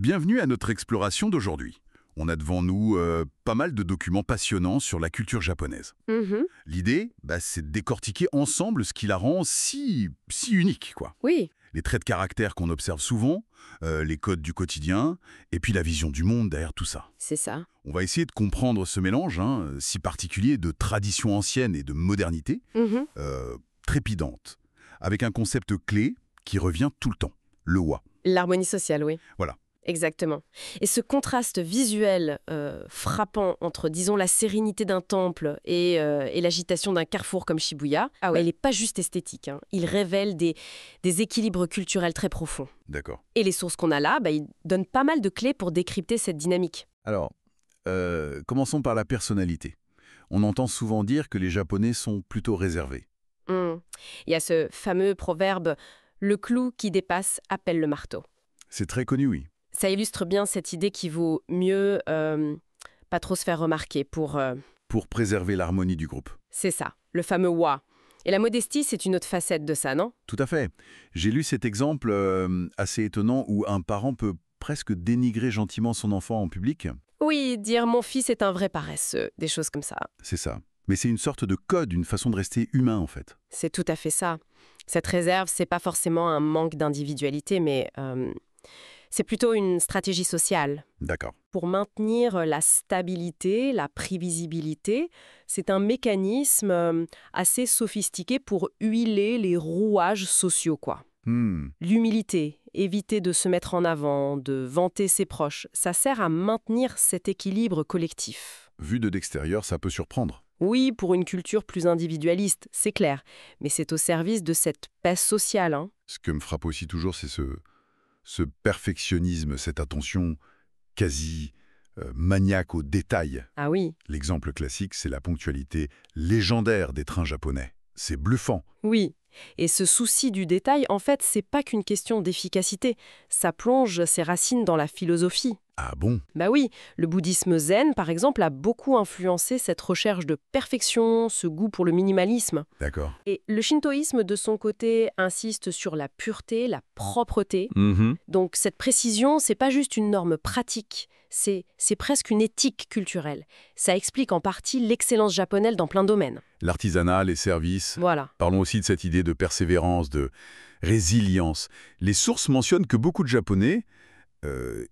Bienvenue à notre exploration d'aujourd'hui. On a devant nous pas mal de documents passionnants sur la culture japonaise. Mhm. L'idée, c'est de décortiquer ensemble ce qui la rend si unique, quoi. Oui, Les traits de caractère qu'on observe souvent, les codes du quotidien, et puis la vision du monde derrière tout ça. c'est ça. On va essayer de comprendre ce mélange, si particulier de tradition ancienne et de modernité, Mhm. trépidante, avec un concept clé qui revient tout le temps, le wa. L'harmonie sociale, oui. Voilà. Exactement. Et ce contraste visuel frappant entre, disons, la sérénité d'un temple et l'agitation d'un carrefour comme Shibuya, il n'est pas juste esthétique, hein. Il révèle des équilibres culturels très profonds. D'accord. Et les sources qu'on a là, ils donnent pas mal de clés pour décrypter cette dynamique. Alors, commençons par la personnalité. On entend souvent dire que les Japonais sont plutôt réservés. Il y a ce fameux proverbe « le clou qui dépasse appelle le marteau ». C'est très connu, oui. Ça illustre bien cette idée qu'il vaut mieux pas trop se faire remarquer pour... Pour préserver l'harmonie du groupe. c'est ça, le fameux « wa ». Et la modestie, c'est une autre facette de ça, non? Tout à fait. J'ai lu cet exemple assez étonnant où un parent peut presque dénigrer gentiment son enfant en public. Oui, dire « mon fils est un vrai paresseux », des choses comme ça. C'est ça. Mais c'est une sorte de code, une façon de rester humain, en fait. C'est tout à fait ça. Cette réserve, c'est pas forcément un manque d'individualité, mais c'est plutôt une stratégie sociale. D'accord. Pour maintenir la stabilité, la prévisibilité, c'est un mécanisme assez sophistiqué pour huiler les rouages sociaux, quoi. L'humilité, éviter de se mettre en avant, de vanter ses proches, ça sert à maintenir cet équilibre collectif. Vu de l'extérieur, ça peut surprendre. Oui, pour une culture plus individualiste, c'est clair, mais c'est au service de cette paix sociale, hein. Ce que me frappe aussi toujours, c'est ce perfectionnisme, cette attention quasi maniaque aux détails. Ah oui, L'exemple classique, c'est la ponctualité légendaire des trains japonais. C'est bluffant. oui. Et ce souci du détail, en fait, c'est pas qu'une question d'efficacité. Ça plonge ses racines dans la philosophie. Ah bon? Bah oui, le bouddhisme zen, par exemple, a beaucoup influencé cette recherche de perfection, ce goût pour le minimalisme. D'accord. Et le shintoïsme, de son côté, insiste sur la pureté, la propreté. Donc cette précision, c'est pas juste une norme pratique, c'est presque une éthique culturelle. Ça explique en partie l'excellence japonaise dans plein de domaines. L'artisanat, les services. Voilà. Parlons aussi de cette idée de persévérance, de résilience. Les sources mentionnent que beaucoup de Japonais,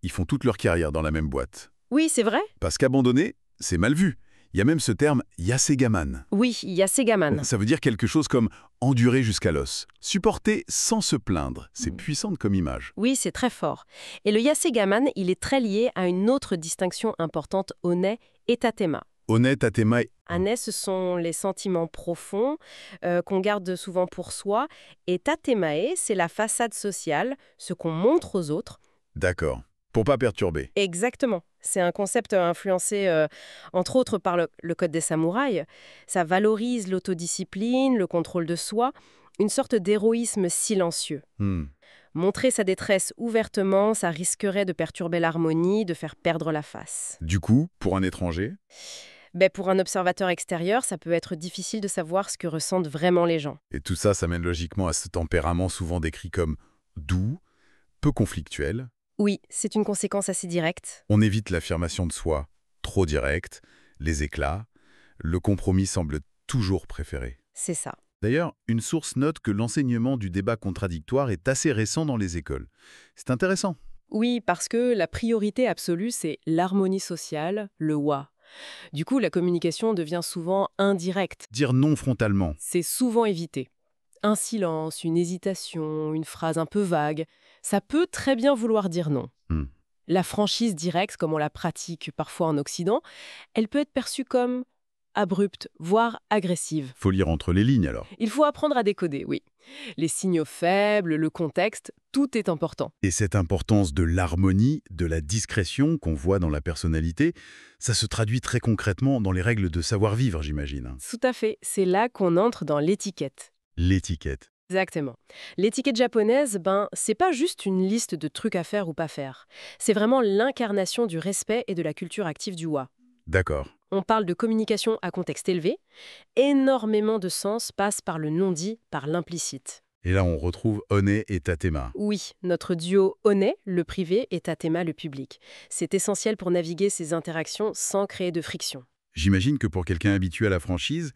ils font toute leur carrière dans la même boîte. Oui, c'est vrai? Parce qu'abandonner, c'est mal vu. Il y a même ce terme yasegaman. Oui, il y a Segaman. Ça veut dire quelque chose comme endurer jusqu'à l'os. Supporter sans se plaindre. C'est puissant comme image. Oui, c'est très fort. Et le yasegaman, il est très lié à une autre distinction importante, one et tatema. Honnête, atema. Ane, ce sont les sentiments profonds qu'on garde souvent pour soi. Et tatemae, c'est la façade sociale, ce qu'on montre aux autres. D'accord. Pour pas perturber. Exactement. C'est un concept influencé, entre autres, par le code des samouraïs. Ça valorise l'autodiscipline, le contrôle de soi, une sorte d'héroïsme silencieux. Montrer sa détresse ouvertement, ça risquerait de perturber l'harmonie, de faire perdre la face. Du coup, pour un étranger, Pour un observateur extérieur, ça peut être difficile de savoir ce que ressentent vraiment les gens. et tout ça, ça mène logiquement à ce tempérament souvent décrit comme doux, peu conflictuel. Oui, c'est une conséquence assez directe. On évite l'affirmation de soi trop directe, les éclats. Le compromis semble toujours préféré. C'est ça. D'ailleurs, une source note que l'enseignement du débat contradictoire est assez récent dans les écoles. C'est intéressant. Oui, parce que la priorité absolue, c'est l'harmonie sociale, le wa. Du coup, la communication devient souvent indirecte. Dire non frontalement. C'est souvent évité. Un silence, une hésitation, une phrase un peu vague, ça peut très bien vouloir dire non. La franchise directe, comme on la pratique parfois en Occident, elle peut être perçue comme abrupte, voire agressive. Faut lire entre les lignes alors. Il faut apprendre à décoder, oui. Les signaux faibles, le contexte, tout est important. Et cette importance de l'harmonie, de la discrétion qu'on voit dans la personnalité, ça se traduit très concrètement dans les règles de savoir-vivre, j'imagine. Tout à fait, c'est là qu'on entre dans l'étiquette. L'étiquette. Exactement. L'étiquette japonaise, c'est pas juste une liste de trucs à faire ou pas faire. C'est vraiment l'incarnation du respect et de la culture active du wa. D'accord. On parle de communication à contexte élevé. Énormément de sens passe par le non-dit, par l'implicite. Et là, on retrouve Onet et Tatema. Oui, notre duo Onet, le privé, et Tatema, le public. C'est essentiel pour naviguer ces interactions sans créer de friction. J'imagine que pour quelqu'un habitué à la franchise,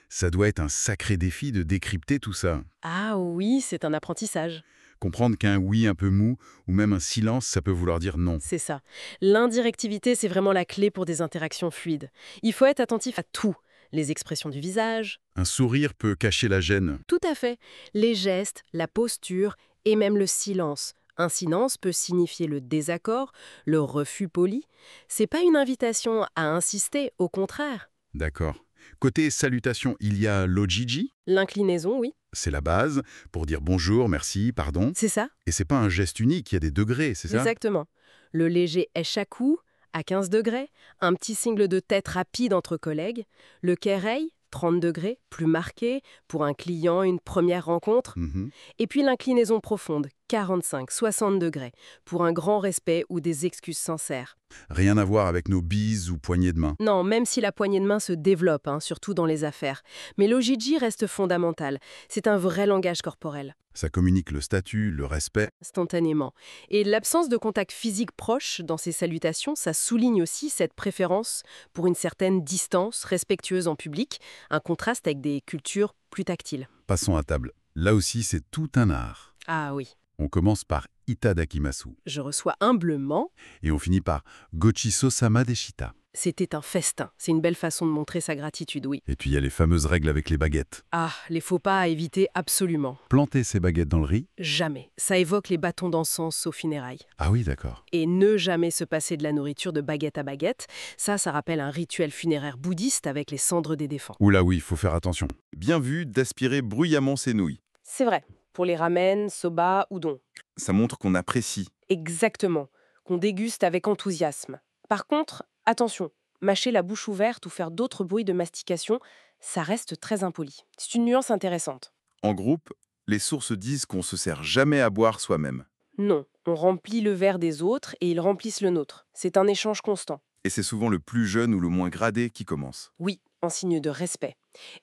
ça doit être un sacré défi de décrypter tout ça. Ah oui, c'est un apprentissage. Comprendre qu'un oui un peu mou ou même un silence, ça peut vouloir dire non. C'est ça. L'indirectivité, c'est vraiment la clé pour des interactions fluides. Il faut être attentif à tout. Les expressions du visage. Un sourire peut cacher la gêne. Tout à fait. Les gestes, la posture et même le silence. Un silence peut signifier le désaccord, le refus poli. C'est pas une invitation à insister, au contraire. D'accord. Côté salutation, il y a l'ojiji. L'inclinaison, oui. C'est la base pour dire bonjour, merci, pardon. C'est ça. Et c'est pas un geste unique, il y a des degrés, c'est ça? Exactement. Le léger eshaku, à 15 degrés, un petit signe de tête rapide entre collègues, le kérei, 30 degrés, plus marqué, pour un client, une première rencontre, Mhm. et puis l'inclinaison profonde, 45, 60 degrés, pour un grand respect ou des excuses sincères. Rien à voir avec nos bises ou poignées de main. Non, même si la poignée de main se développe, surtout dans les affaires. Mais l'ojiji reste fondamental. C'est un vrai langage corporel. Ça communique le statut, le respect. Instantanément. Et l'absence de contact physique proche dans ces salutations, ça souligne aussi cette préférence pour une certaine distance respectueuse en public, un contraste avec des cultures plus tactiles. Passons à table. Là aussi, c'est tout un art. Ah oui, On commence par Itadakimasu je reçois humblement. et on finit par Gochiso-sama deshita. C'était un festin. C'est une belle façon de montrer sa gratitude, oui. Et puis il y a les fameuses règles avec les baguettes. Ah, les faux pas à éviter absolument. Planter ses baguettes dans le riz. Jamais. Ça évoque les bâtons d'encens aux funérailles. Ah oui, d'accord. Et ne jamais se passer de la nourriture de baguette à baguette, ça rappelle un rituel funéraire bouddhiste avec les cendres des défunts. Oula oui, il faut faire attention. Bien vu d'aspirer bruyamment ses nouilles. C'est vrai, pour les ramen, soba, udon. Ça montre qu'on apprécie. Exactement, qu'on déguste avec enthousiasme. Par contre, attention, mâcher la bouche ouverte ou faire d'autres bruits de mastication, ça reste très impoli. C'est une nuance intéressante. En groupe, les sources disent qu'on se sert jamais à boire soi-même. Non, on remplit le verre des autres et ils remplissent le nôtre. C'est un échange constant. Et c'est souvent le plus jeune ou le moins gradé qui commence. Oui, en signe de respect.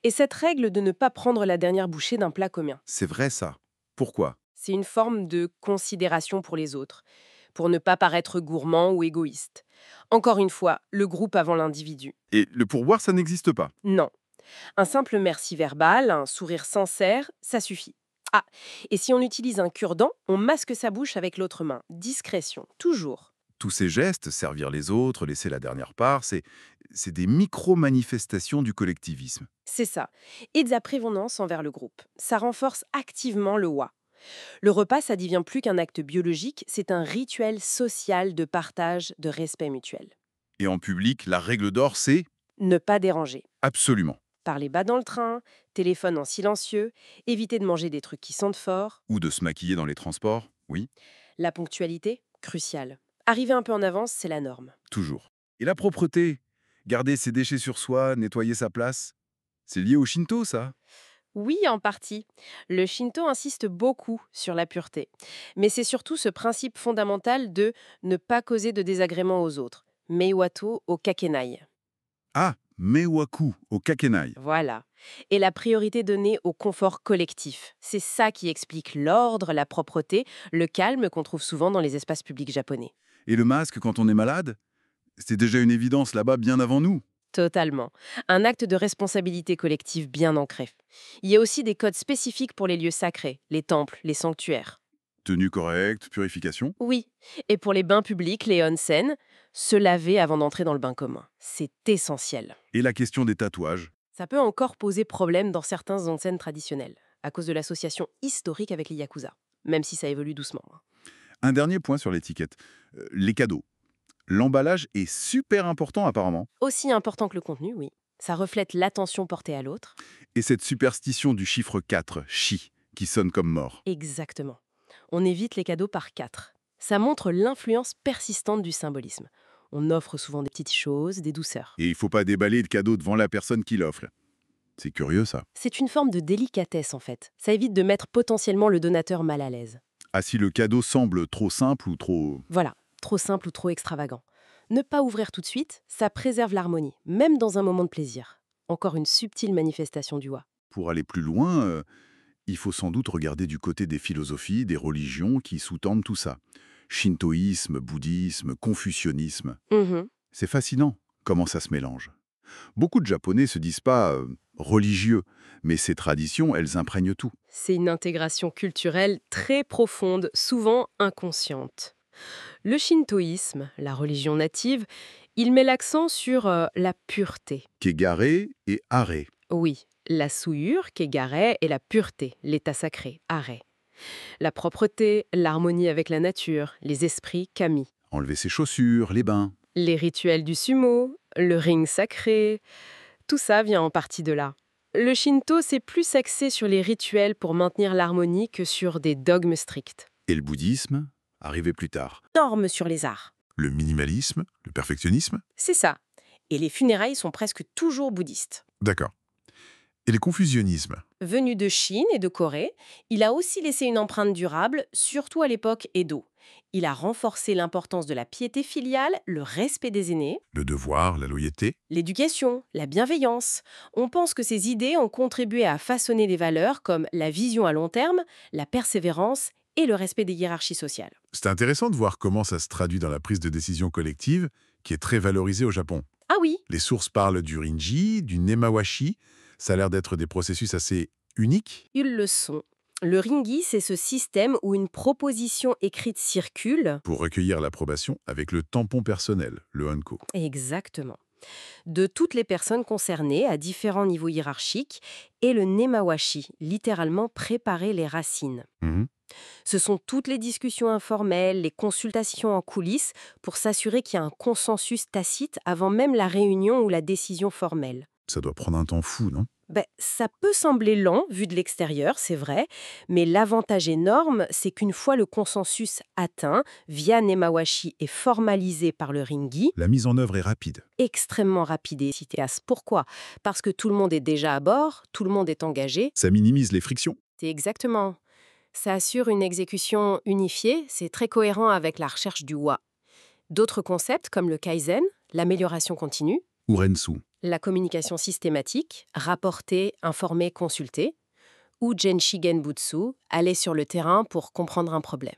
Et cette règle de ne pas prendre la dernière bouchée d'un plat commun, C'est vrai ça. Pourquoi? c'est une forme de considération pour les autres, pour ne pas paraître gourmand ou égoïste. Encore une fois, le groupe avant l'individu. Et le pourboire, ça n'existe pas. Non. Un simple merci verbal, un sourire sincère, ça suffit. Ah, et si on utilise un cure-dent, on masque sa bouche avec l'autre main. Discrétion, toujours. Tous ces gestes, servir les autres, laisser la dernière part, c'est des micro-manifestations du collectivisme. C'est ça. Et de la prévenance envers le groupe. Ça renforce activement le wa. Le repas, ça devient plus qu'un acte biologique, c'est un rituel social de partage, de respect mutuel. Et en public, la règle d'or, c'est Ne pas déranger. absolument. Parler bas dans le train, téléphone en silencieux, éviter de manger des trucs qui sentent fort. Ou de se maquiller dans les transports, oui, La ponctualité, cruciale. Arriver un peu en avance, c'est la norme. toujours. Et la propreté, garder ses déchets sur soi, nettoyer sa place, c'est lié au Shinto, ça? Oui, en partie. Le Shinto insiste beaucoup sur la pureté. Mais c'est surtout ce principe fondamental de ne pas causer de désagréments aux autres. Meiwato au kakenai. Ah, Meiwaku, au Kakenai. Voilà. Et la priorité donnée au confort collectif. C'est ça qui explique l'ordre, la propreté, le calme qu'on trouve souvent dans les espaces publics japonais. Et le masque quand on est malade? C'était déjà une évidence là-bas bien avant nous. Totalement. Un acte de responsabilité collective bien ancré. Il y a aussi des codes spécifiques pour les lieux sacrés, les temples, les sanctuaires. Tenue correcte, purification. Oui. Et pour les bains publics, les onsen, se laver avant d'entrer dans le bain commun. C'est essentiel. Et la question des tatouages. Ça peut encore poser problème dans certains onsen traditionnels, à cause de l'association historique avec les yakuza, même si ça évolue doucement. Un dernier point sur l'étiquette. Les cadeaux. L'emballage est super important apparemment. Aussi important que le contenu, oui. Ça reflète l'attention portée à l'autre. Et cette superstition du chiffre 4, chi, qui sonne comme mort. Exactement. On évite les cadeaux par 4. Ça montre l'influence persistante du symbolisme. On offre souvent des petites choses, des douceurs. Et il faut pas déballer de cadeau devant la personne qui l'offre. C'est curieux ça. C'est une forme de délicatesse en fait. Ça évite de mettre potentiellement le donateur mal à l'aise. Ah, si le cadeau semble trop simple ou trop... Voilà, trop simple ou trop extravagant. Ne pas ouvrir tout de suite, ça préserve l'harmonie, même dans un moment de plaisir. Encore une subtile manifestation du wa. Pour aller plus loin, il faut sans doute regarder du côté des philosophies, des religions qui sous-tendent tout ça. Shintoïsme, bouddhisme, confucianisme. Mhm. C'est fascinant comment ça se mélange. Beaucoup de Japonais se disent pas religieux, mais ces traditions, elles imprègnent tout. C'est une intégration culturelle très profonde, souvent inconsciente. Le shintoïsme, la religion native, il met l'accent sur la pureté. Kegare et are. Oui, la souillure, kegare, et la pureté, l'état sacré, are. La propreté, l'harmonie avec la nature, les esprits, kami. Enlever ses chaussures, les bains. Les rituels du sumo, le ring sacré, tout ça vient en partie de là. Le shinto, c'est plus axé sur les rituels pour maintenir l'harmonie que sur des dogmes stricts. Et le bouddhisme, arrivé plus tard. Normes sur les arts. Le minimalisme, le perfectionnisme. C'est ça. Et les funérailles sont presque toujours bouddhistes. D'accord. Et le confusionnisme. Venu de Chine et de Corée, il a aussi laissé une empreinte durable, surtout à l'époque Edo. Il a renforcé l'importance de la piété filiale, le respect des aînés, Le devoir, la loyauté. l'éducation, la bienveillance. On pense que ces idées ont contribué à façonner des valeurs comme la vision à long terme, la persévérance et le respect des hiérarchies sociales. C'est intéressant de voir comment ça se traduit dans la prise de décision collective, qui est très valorisée au Japon. Ah oui, Les sources parlent du rinji, du nemawashi. Ça a l'air d'être des processus assez uniques. ils le sont. Le ringi, c'est ce système où une proposition écrite circule. Pour recueillir l'approbation avec le tampon personnel, le hanko. Exactement. De toutes les personnes concernées à différents niveaux hiérarchiques, et le nemawashi, littéralement préparer les racines. Mhm. Ce sont toutes les discussions informelles, les consultations en coulisses pour s'assurer qu'il y a un consensus tacite avant même la réunion ou la décision formelle. Ça doit prendre un temps fou, non? Ça peut sembler lent vu de l'extérieur, c'est vrai, mais l'avantage énorme, c'est qu'une fois le consensus atteint, via Nemawashi et formalisé par le ringi, La mise en œuvre est rapide. extrêmement rapide et efficace. Pourquoi? Parce que tout le monde est déjà à bord, tout le monde est engagé. Ça minimise les frictions. C'est exactement. Ça assure une exécution unifiée, c'est très cohérent avec la recherche du wa. D'autres concepts comme le kaizen, l'amélioration continue, Ou rensu. la communication systématique, rapporter, informer, consulter, ou Genshi Genbutsu, aller sur le terrain pour comprendre un problème.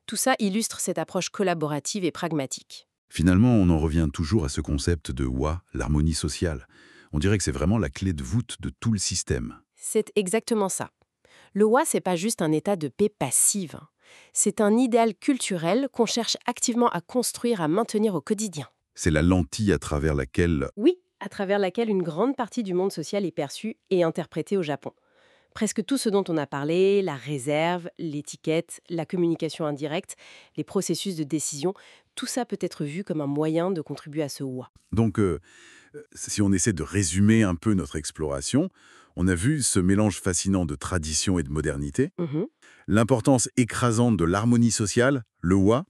Tout ça illustre cette approche collaborative et pragmatique. Finalement, on en revient toujours à ce concept de wa, l'harmonie sociale. On dirait que c'est vraiment la clé de voûte de tout le système. C'est exactement ça. Le wa, c'est pas juste un état de paix passive. C'est un idéal culturel qu'on cherche activement à construire, à maintenir au quotidien. C'est la lentille à travers laquelle... Oui, à travers laquelle une grande partie du monde social est perçue et interprétée au Japon. Presque tout ce dont on a parlé, la réserve, l'étiquette, la communication indirecte, les processus de décision, tout ça peut être vu comme un moyen de contribuer à ce wa. Donc, si on essaie de résumer un peu notre exploration, on a vu ce mélange fascinant de tradition et de modernité, Mhm. l'importance écrasante de l'harmonie sociale, le wa,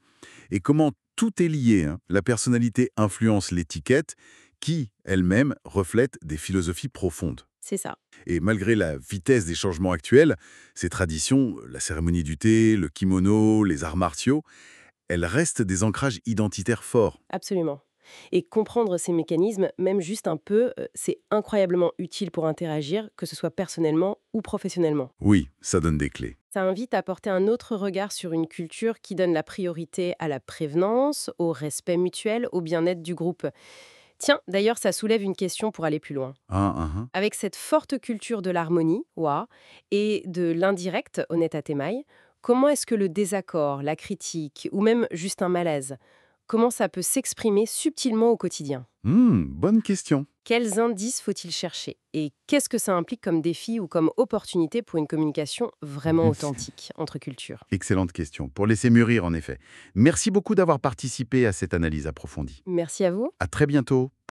et comment tout est lié. La personnalité influence l'étiquette, qui, elle-même, reflète des philosophies profondes. C'est ça. Et malgré la vitesse des changements actuels, ces traditions, la cérémonie du thé, le kimono, les arts martiaux, elles restent des ancrages identitaires forts. Absolument. Et comprendre ces mécanismes, même juste un peu, c'est incroyablement utile pour interagir, que ce soit personnellement ou professionnellement. Oui, ça donne des clés. Ça invite à porter un autre regard sur une culture qui donne la priorité à la prévenance, au respect mutuel, au bien-être du groupe. Tiens, d'ailleurs, ça soulève une question pour aller plus loin. Avec cette forte culture de l'harmonie, wa, et de l'indirect, onetatemaï, comment est-ce que le désaccord, la critique, ou même juste un malaise, comment ça peut s'exprimer subtilement au quotidien? Bonne question. Quels indices faut-il chercher? Et qu'est-ce que ça implique comme défi ou comme opportunité pour une communication vraiment authentique entre cultures? Excellente question. Pour laisser mûrir, en effet. Merci beaucoup d'avoir participé à cette analyse approfondie. Merci à vous. À très bientôt.